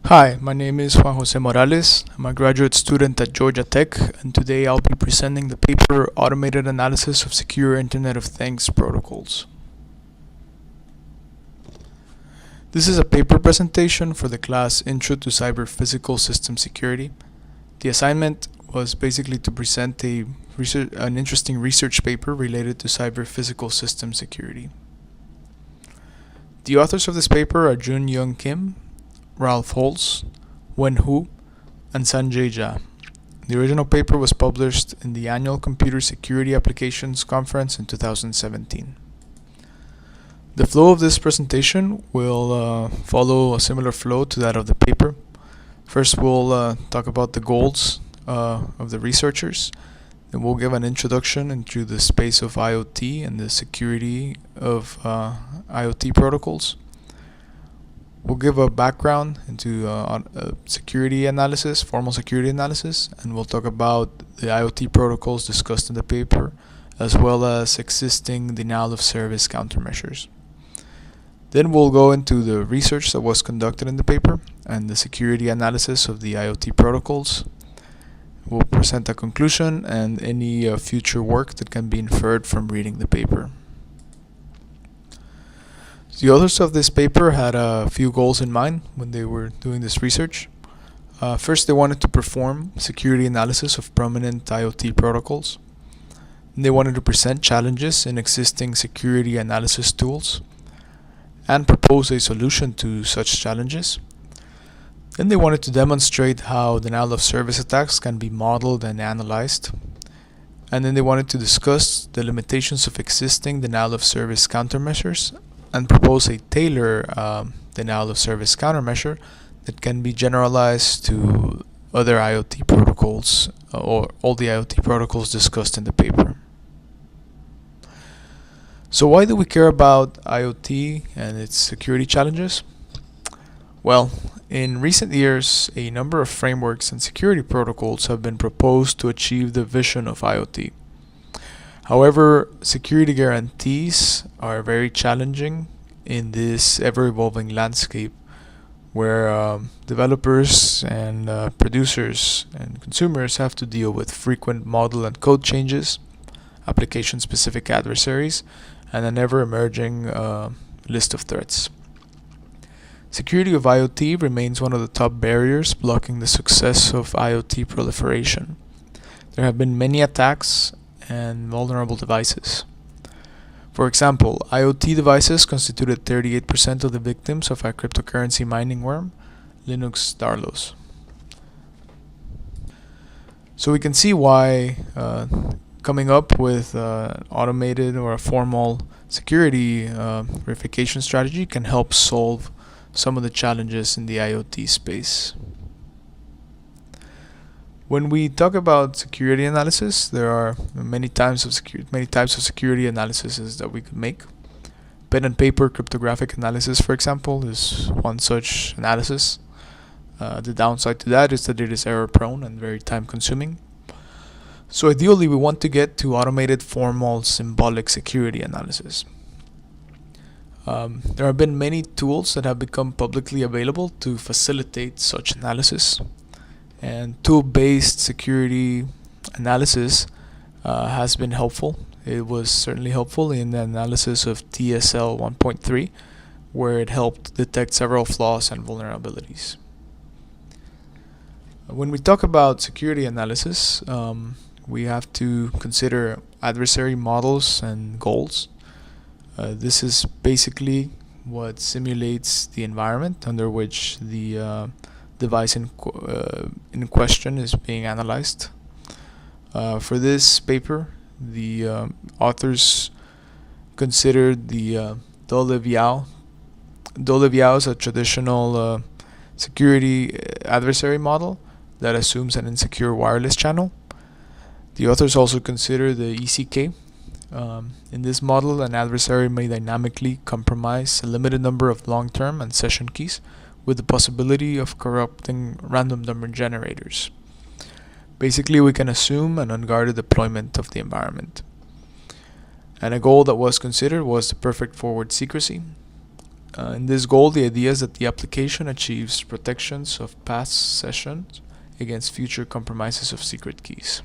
Hi, my name is Juan Jose Morales. I'm a graduate student at Georgia Tech, and today I'll be presenting the paper Automated Analysis of Secure Internet of Things Protocols. This is a paper presentation for the class Intro to Cyber Physical System Security. The assignment was basically to present an interesting research paper related to cyber physical system security. The authors of this paper are Jun Young Kim, Ralph Holz, Wen Hu, and Sanjay Jha. The original paper was published in the annual Computer Security Applications Conference in 2017. The flow of this presentation will follow a similar flow to that of the paper. First, we'll talk about the goals of the researchers. Then we'll give an introduction into the space of IoT and the security of IoT protocols. We'll give a background into security analysis, formal security analysis, and we'll talk about the IoT protocols discussed in the paper, as well as existing denial of service countermeasures. Then we'll go into the research that was conducted in the paper and the security analysis of the IoT protocols. We'll present a conclusion and any future work that can be inferred from reading the paper. The authors of this paper had a few goals in mind when they were doing this research. First, they wanted to perform security analysis of prominent IoT protocols. They wanted to present challenges in existing security analysis tools and propose a solution to such challenges. Then they wanted to demonstrate how denial of service attacks can be modeled and analyzed. And then they wanted to discuss the limitations of existing denial of service countermeasures and propose a tailored denial of service countermeasure that can be generalized to other IoT protocols or all the IoT protocols discussed in the paper. So why do we care about IoT and its security challenges? Well, in recent years, a number of frameworks and security protocols have been proposed to achieve the vision of IoT. However, security guarantees are very challenging in this ever-evolving landscape where developers and producers and consumers have to deal with frequent model and code changes, application-specific adversaries, and an ever-emerging list of threats. Security of IoT remains one of the top barriers blocking the success of IoT proliferation. There have been many attacks and vulnerable devices. For example, IoT devices constituted 38% of the victims of a cryptocurrency mining worm, Linux Darlos. So we can see why coming up with automated or a formal security verification strategy can help solve some of the challenges in the IoT space. When we talk about security analysis, there are many types of security analyses that we could make. Pen and paper cryptographic analysis, for example, is one such analysis. The downside to that is that it is error-prone and very time-consuming. So ideally, we want to get to automated formal symbolic security analysis. There have been many tools that have become publicly available to facilitate such analysis. And tool-based security analysis has been helpful. It was certainly helpful in the analysis of TSL 1.3, where it helped detect several flaws and vulnerabilities. When we talk about security analysis, we have to consider adversary models and goals. This is basically what simulates the environment under which the device in question is being analyzed. For this paper, the authors considered the Dole-Viao. Dole-Viao is a traditional security adversary model that assumes an insecure wireless channel. The authors also consider the ECK. In this model, an adversary may dynamically compromise a limited number of long-term and session keys with the possibility of corrupting random number generators. Basically, we can assume an unguarded deployment of the environment. And a goal that was considered was the perfect forward secrecy. In this goal, the idea is that the application achieves protections of past sessions against future compromises of secret keys.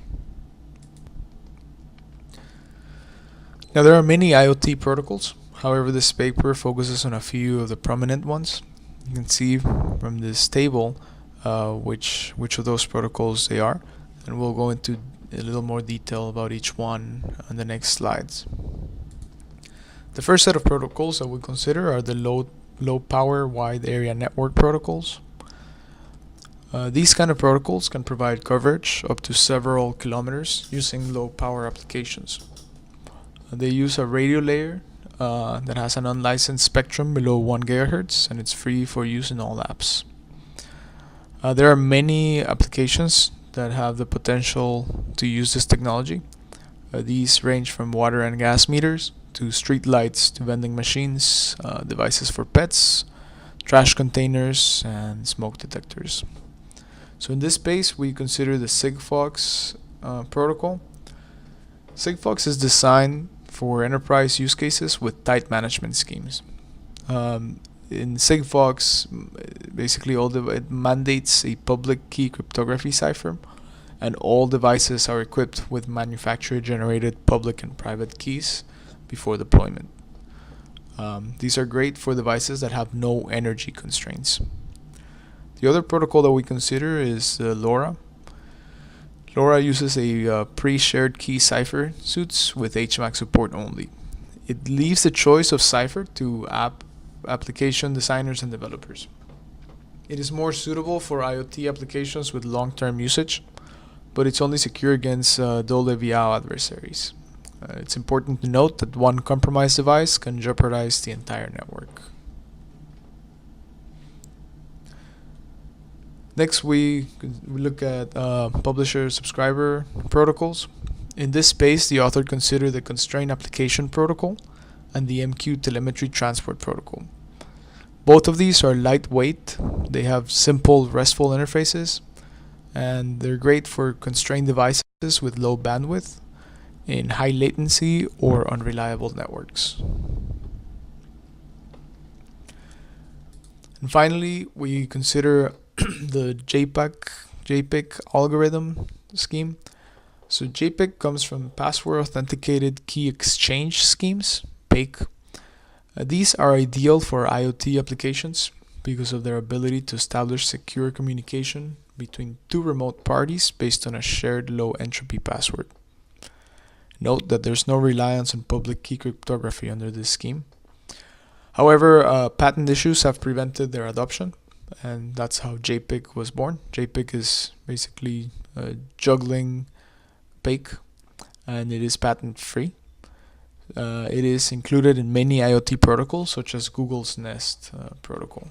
Now, there are many IoT protocols. However, this paper focuses on a few of the prominent ones. You can see from this table which of those protocols they are, and we'll go into a little more detail about each one on the next slides. The first set of protocols that we consider are the low power wide area network protocols. These kind of protocols can provide coverage up to several kilometers using low power applications. They use a radio layer that has an unlicensed spectrum below 1 GHz, and it's free for use in all apps. There are many applications that have the potential to use this technology. These range from water and gas meters to street lights to vending machines, devices for pets, trash containers, and smoke detectors. So in this space, we consider the Sigfox protocol. Sigfox is designed for enterprise use cases with tight management schemes. In Sigfox, basically it mandates a public key cryptography cipher, and all devices are equipped with manufacturer-generated public and private keys before deployment. These are great for devices that have no energy constraints. The other protocol that we consider is LoRa. LoRa uses a pre-shared key cipher suites with HMAC support only. It leaves the choice of cipher to application designers and developers. It is more suitable for IoT applications with long-term usage, but it's only secure against double VIA adversaries. It's important to note that one compromised device can jeopardize the entire network. Next, we look at publisher-subscriber protocols. In this space, the author considered the Constrained Application Protocol and the MQ Telemetry Transport Protocol. Both of these are lightweight. They have simple RESTful interfaces, and they're great for constrained devices with low bandwidth, in high latency or unreliable networks. And finally, we consider the JPEG algorithm scheme. So JPEG comes from Password Authenticated Key Exchange Schemes, PAKE. These are ideal for IoT applications because of their ability to establish secure communication between two remote parties based on a shared low entropy password. Note that there's no reliance on public key cryptography under this scheme. However, patent issues have prevented their adoption, and that's how JPEG was born. JPEG is basically juggling PAKE, and it is patent free. It is included in many IoT protocols, such as Google's Nest protocol.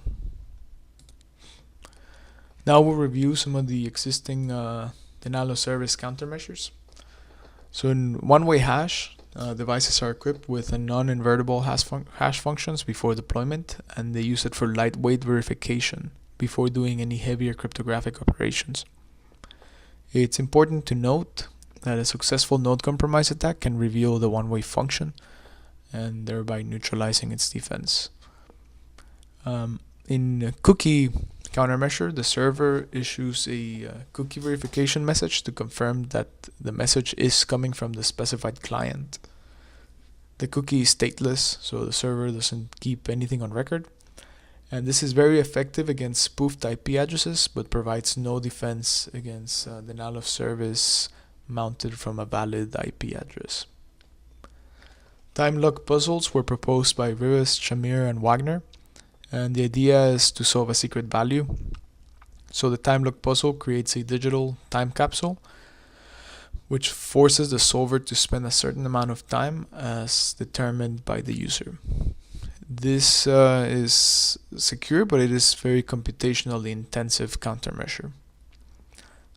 Now we'll review some of the existing denial of service countermeasures. So in one-way hash, devices are equipped with a non-invertible hash functions before deployment, and they use it for lightweight verification before doing any heavier cryptographic operations. It's important to note that a successful node compromise attack can reveal the one-way function and thereby neutralizing its defense. In cookie countermeasure, the server issues a cookie verification message to confirm that the message is coming from the specified client. The cookie is stateless, so the server doesn't keep anything on record. And this is very effective against spoofed IP addresses, but provides no defense against denial of service mounted from a valid IP address. Time lock puzzles were proposed by Rivas, Shamir, and Wagner, and the idea is to solve a secret value. So the time lock puzzle creates a digital time capsule which forces the solver to spend a certain amount of time as determined by the user. This is secure, but it is very computationally intensive countermeasure.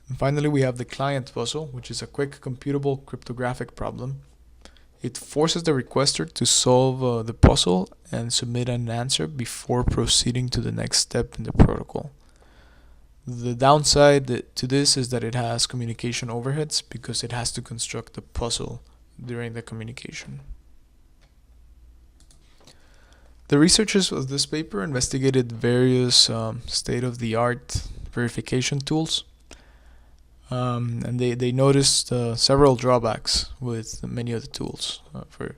And finally, we have the client puzzle, which is a quick computable cryptographic problem. It forces the requester to solve the puzzle and submit an answer before proceeding to the next step in the protocol. The downside to this is that it has communication overheads because it has to construct the puzzle during the communication. The researchers of this paper investigated various state-of-the-art verification tools, and they noticed several drawbacks with many of the tools. For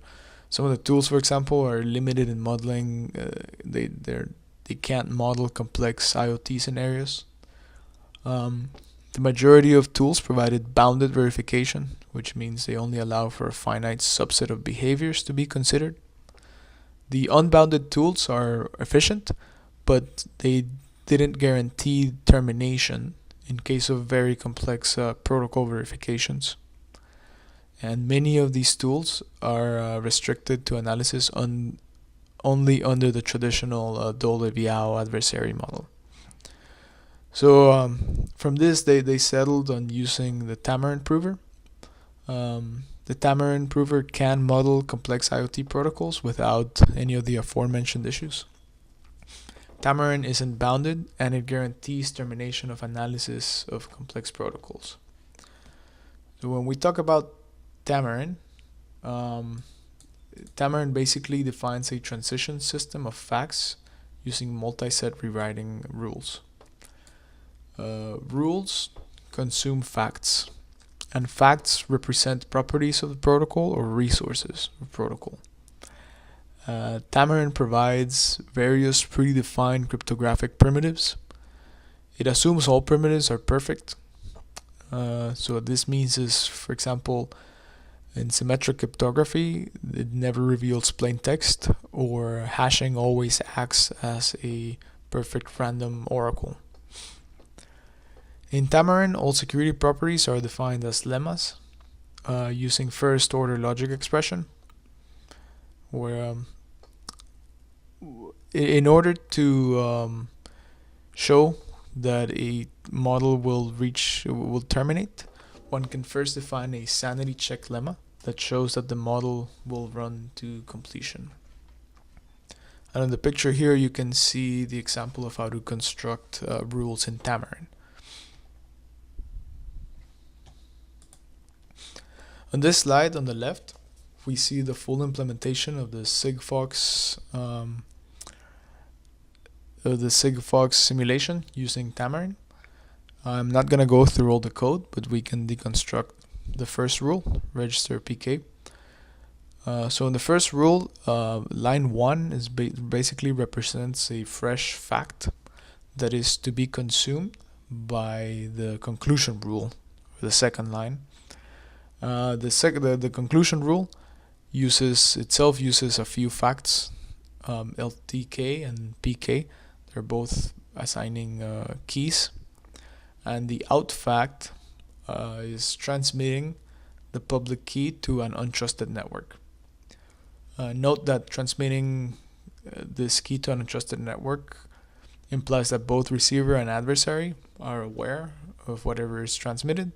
some of the tools, for example, are limited in modeling. They can't model complex IoT scenarios. The majority of tools provided bounded verification, which means they only allow for a finite subset of behaviors to be considered. The unbounded tools are efficient, but they didn't guarantee termination in case of very complex protocol verifications. And many of these tools are restricted to analysis only under the traditional Dole-Viao adversary model. So from this, they settled on using the Tamarin prover. The Tamarin prover can model complex IoT protocols without any of the aforementioned issues. Tamarin isn't bounded, and it guarantees termination of analysis of complex protocols. So when we talk about Tamarin, Tamarin basically defines a transition system of facts using multi-set rewriting rules. Rules consume facts, and facts represent properties of the protocol or resources of the protocol. Tamarin provides various predefined cryptographic primitives. It assumes all primitives are perfect. So what this means is, for example, in symmetric cryptography, it never reveals plain text, or hashing always acts as a perfect random oracle. In Tamarin, all security properties are defined as lemmas, using first-order logic expression, where in order to show that a model will terminate, one can first define a sanity check lemma that shows that the model will run to completion. And in the picture here, you can see the example of how to construct rules in Tamarin. On this slide on the left, we see the full implementation of the Sigfox simulation using Tamarin. I'm not going to go through all the code, but we can deconstruct the first rule, register PK. So in the first rule, line 1 is basically represents a fresh fact that is to be consumed by the conclusion rule, the second line. The conclusion rule uses a few facts, LTK and PK. They're both assigning keys, and the out fact is transmitting the public key to an untrusted network. Note that transmitting this key to an untrusted network implies that both receiver and adversary are aware of whatever is transmitted,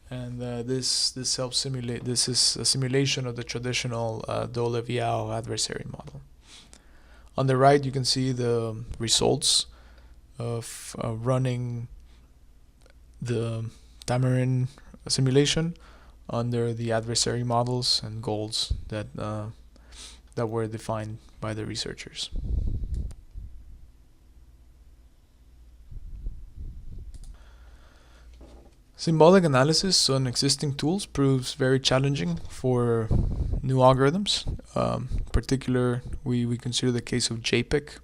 and this helps simulate. This is a simulation of the traditional Dole-Viao adversary model. On the right, you can see the results of running the Tamarin simulation under the adversary models and goals that were defined by the researchers. Symbolic analysis on existing tools proves very challenging for new algorithms. In particular, we consider the case of JPEG.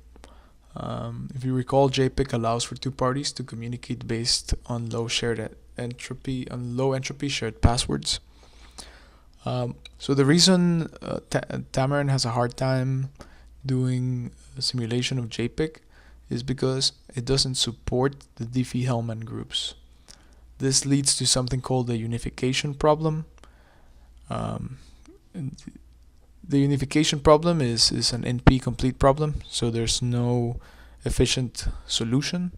If you recall, JPEG allows for two parties to communicate based on low entropy shared passwords. So the reason Tamarin has a hard time doing a simulation of JPEG is because it doesn't support the Diffie-Hellman groups. This leads to something called the unification problem. The unification problem is an NP-complete problem, so there's no efficient solution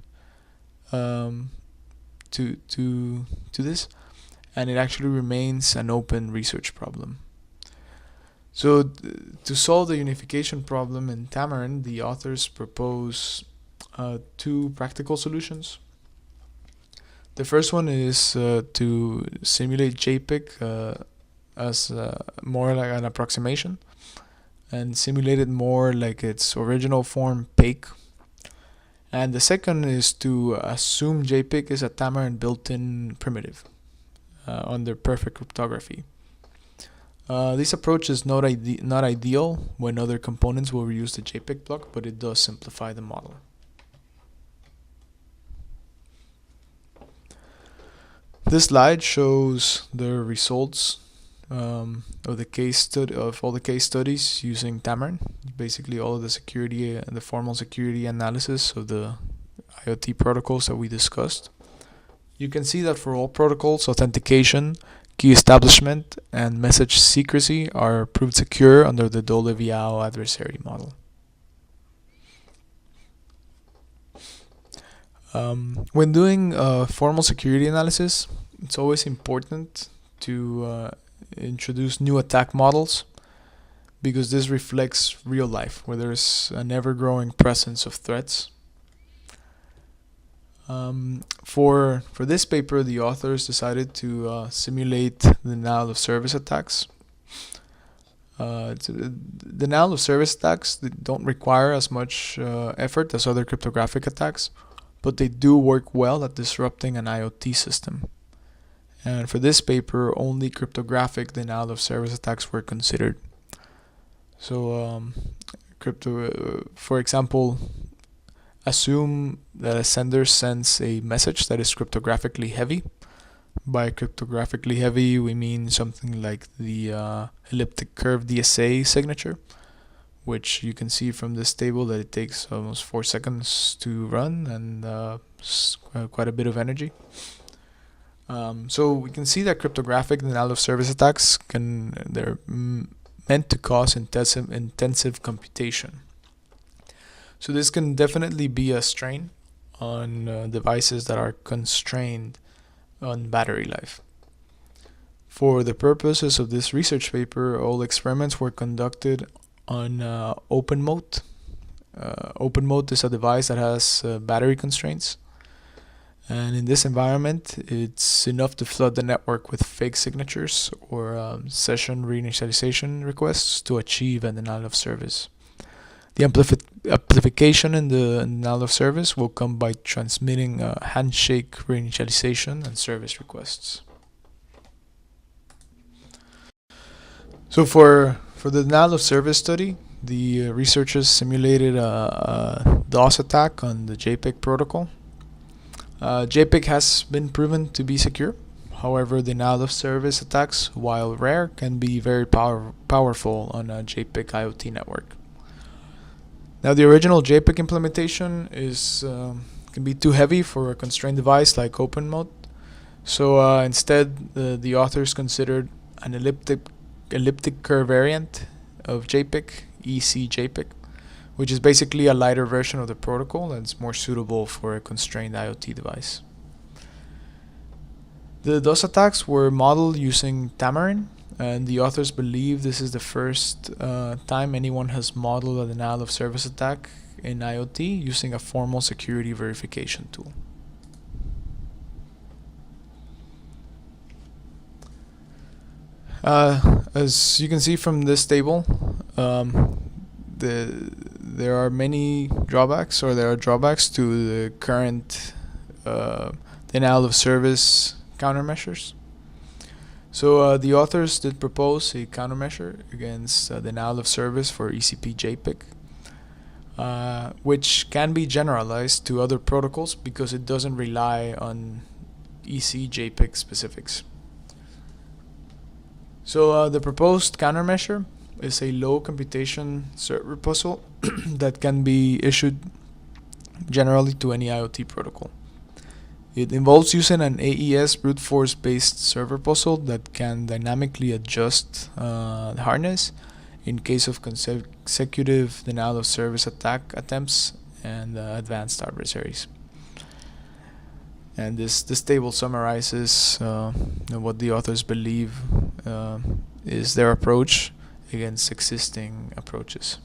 to this, and it actually remains an open research problem. So to solve the unification problem in Tamarin, the authors propose two practical solutions. The first one is to simulate JPEG as more like an approximation, and simulate it more like its original form, PAKE. And the second is to assume JPEG is a Tamarin built-in primitive under perfect cryptography. This approach is not ideal when other components will reuse the JPEG block, but it does simplify the model. This slide shows the results of all the case studies using Tamarin. Basically, all of the security and the formal security analysis of the IoT protocols that we discussed. You can see that for all protocols, authentication, key establishment, and message secrecy are proved secure under the Dole-Viao adversary model. When doing formal security analysis, it's always important to introduce new attack models, because this reflects real life, where there's an ever-growing presence of threats. For this paper, the authors decided to simulate denial of service attacks. Denial of service attacks don't require as much effort as other cryptographic attacks, but they do work well at disrupting an IoT system. And for this paper, only cryptographic denial of service attacks were considered. So, for example, assume that a sender sends a message that is cryptographically heavy. By cryptographically heavy, we mean something like the elliptic curve DSA signature, which you can see from this table that it takes almost 4 seconds to run and quite a bit of energy. So we can see that cryptographic denial of service attacks they're meant to cause intensive computation. So this can definitely be a strain on devices that are constrained on battery life. For the purposes of this research paper, all experiments were conducted on open mode. Open mode is a device that has battery constraints. And in this environment, it's enough to flood the network with fake signatures or session reinitialization requests to achieve a denial of service. The amplification in the denial of service will come by transmitting handshake reinitialization and service requests. So for the denial of service study, the researchers simulated a DOS attack on the JPEG protocol. JPEG has been proven to be secure. However, denial of service attacks, while rare, can be very powerful on a JPEG IoT network. Now, the original JPEG implementation can be too heavy for a constrained device like open mode. So instead, the authors considered an elliptic curve variant of JPEG, EC-JPEG, which is basically a lighter version of the protocol that's more suitable for a constrained IoT device. The DOS attacks were modeled using Tamarin, and the authors believe this is the first time anyone has modeled a denial of service attack in IoT using a formal security verification tool. As you can see from this table, there are many drawbacks, or there are drawbacks to the current denial of service countermeasures. So the authors did propose a countermeasure against denial of service for ECP JPEG, which can be generalized to other protocols because it doesn't rely on EC JPEG specifics. So the proposed countermeasure is a low computation cert proposal that can be issued generally to any IoT protocol. It involves using an AES brute force based server puzzle that can dynamically adjust the hardness in case of consecutive denial of service attack attempts and advanced adversaries. And this table summarizes what the authors believe is their approach against existing approaches.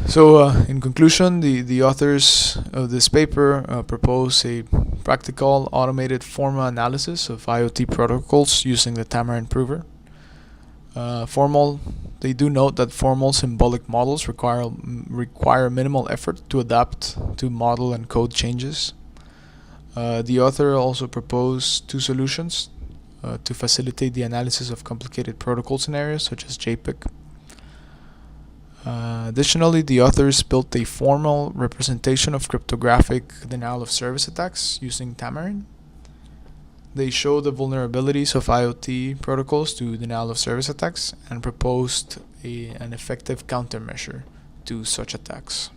So in conclusion, the authors of this paper propose a practical automated formal analysis of IoT protocols using the Tamarin prover. They do note that formal symbolic models require minimal effort to adapt to model and code changes. The author also proposed two solutions to facilitate the analysis of complicated protocol scenarios such as JPEG. Additionally, the authors built a formal representation of cryptographic denial-of-service attacks using Tamarin. They show the vulnerabilities of IoT protocols to denial-of-service attacks and proposed an effective countermeasure to such attacks.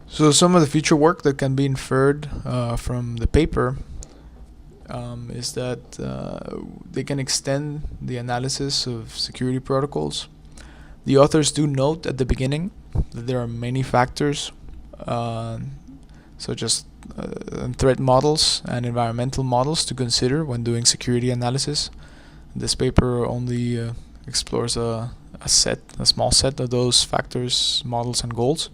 So some of the future work that can be inferred from the paper is that they can extend the analysis of security protocols. The authors do note at the beginning that there are many factors such as threat models and environmental models to consider when doing security analysis. This paper only explores a small set of those factors, models, and goals.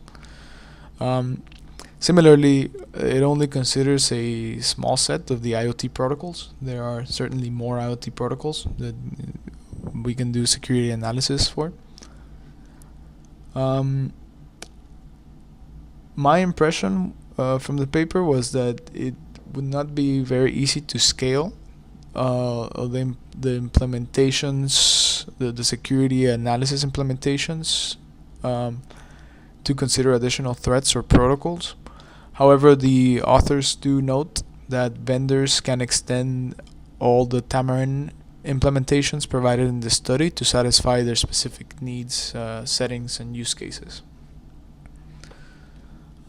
Similarly, it only considers a small set of the IoT protocols. There are certainly more IoT protocols that we can do security analysis for. My impression from the paper was that it would not be very easy to scale the implementations, the security analysis implementations, to consider additional threats or protocols. However, the authors do note that vendors can extend all the Tamarin implementations provided in the study to satisfy their specific needs, settings, and use cases.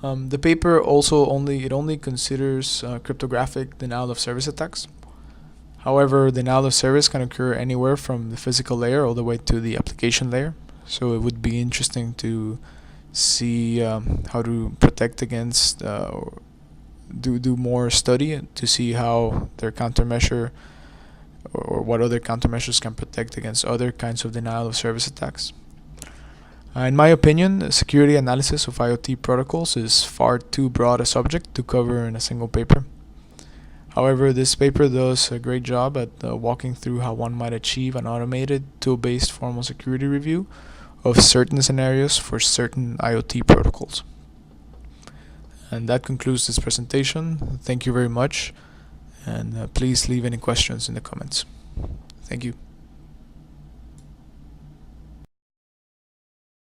The paper only considers cryptographic denial-of-service attacks. However, denial-of-service can occur anywhere from the physical layer all the way to the application layer. So it would be interesting to see how to protect against, do more study to see how their countermeasure or what other countermeasures can protect against other kinds of denial-of-service attacks. In my opinion, security analysis of IoT protocols is far too broad a subject to cover in a single paper. However, this paper does a great job at walking through how one might achieve an automated tool-based formal security review of certain scenarios for certain IoT protocols. And that concludes this presentation. Thank you very much, and please leave any questions in the comments. Thank you.